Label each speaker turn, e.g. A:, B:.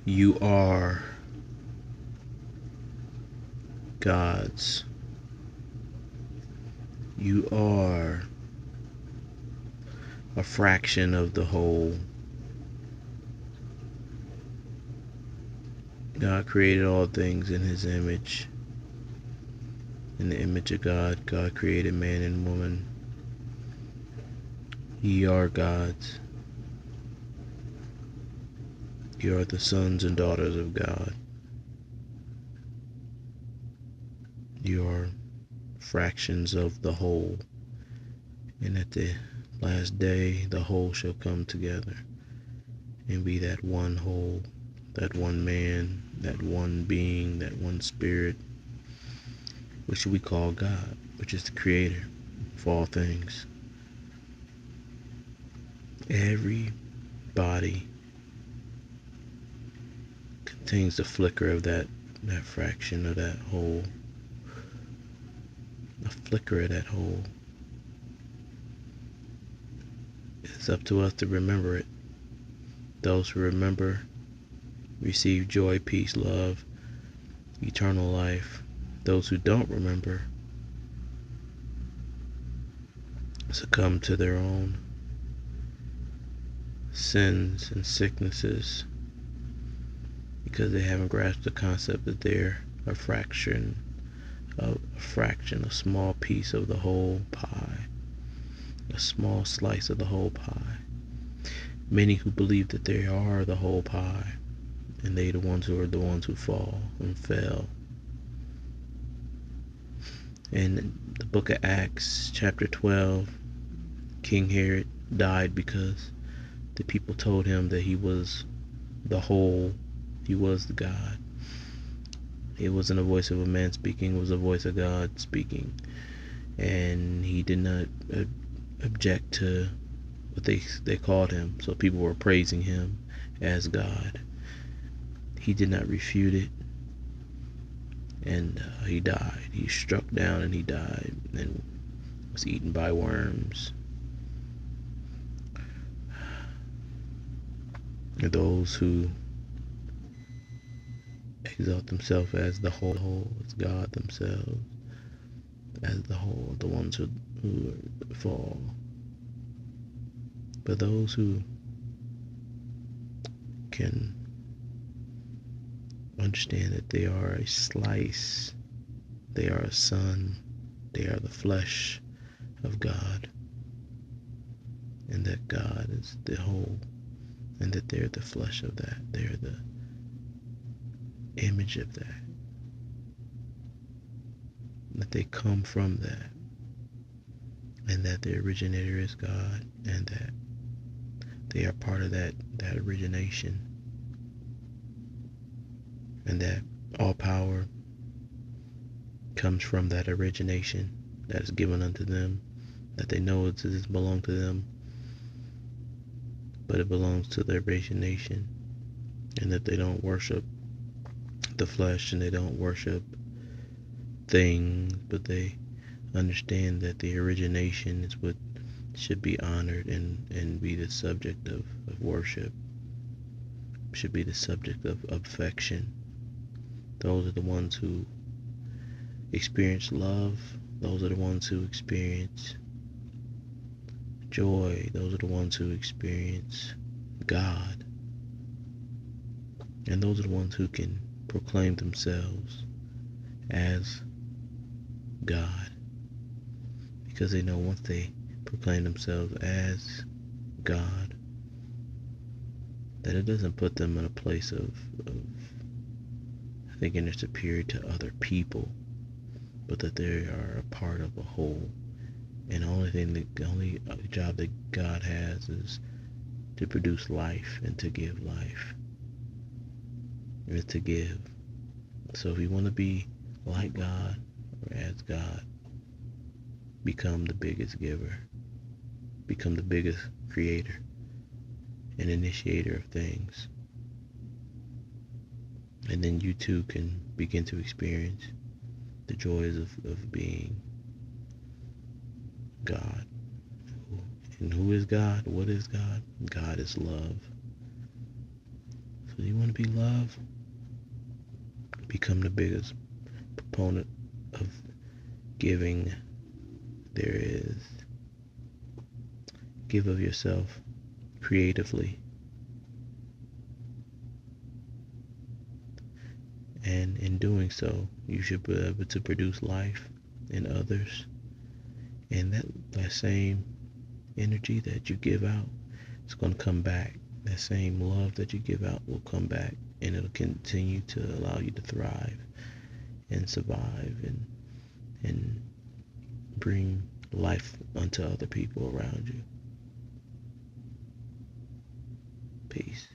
A: You are God's. You are a fraction of the whole. God created all things in his image. In the image of God, God created man and woman. Ye are God's. You are the sons and daughters of God. You are fractions of the whole. And at the last day, the whole shall come together and be that one whole, that one man, that one being, that one spirit, which we call God, which is the creator of all things. Every body contains the flicker of that fraction of that whole, a flicker of that whole. It's up to us to remember it. Those who remember receive joy, peace, love, eternal life. Those who don't remember succumb to their own sins and sicknesses because they haven't grasped the concept that they're a fraction, a small piece of the whole pie, a small slice of the whole pie. Many who believe that they are the whole pie, and they the ones who fall and fell. In the book of Acts, chapter 12, King Herod died because the people told him that he was the whole, he was the God. It wasn't a voice of a man speaking, it was a voice of God speaking. And he did not object to what they called him. So people were praising him as God. He did not refute it. And he died. He struck down and he died and was eaten by worms. And those who exalt themselves as the whole, as God themselves, as the whole, the ones who fall. But those who can understand that they are a slice, they are a son, they are the flesh of God, and that God is the whole, and that they're the flesh of that, they're the image of that they come from that, and that the originator is God, and that they are part of that origination, and that all power comes from that origination that is given unto them, that they know it doesn't belong to them, but it belongs to the origination, and that they don't worship the flesh and they don't worship things, but they understand that the origination is what should be honored and be the subject of worship, should be the subject of affection. Those are the ones who experience love. Those are the ones who experience joy. Those are the ones who experience God. And those are the ones who can proclaim themselves as God. Because they know once they proclaim themselves as God, that it doesn't put them in a place of thinking they're superior to other people, but that they are a part of a whole. And the only job that God has is to produce life and to give life. And to give. So if you want to be like God or as God, become the biggest giver. Become the biggest creator and initiator of things. And then you too can begin to experience the joys of being God. And who is God? What is God? God is love. So you want to be loved? Become the biggest proponent of giving there is. Give of yourself creatively. And in doing so, you should be able to produce life in others. And that same energy that you give out, it's going to come back. That same love that you give out will come back, and it'll continue to allow you to thrive and survive and bring life unto other people around you. Peace.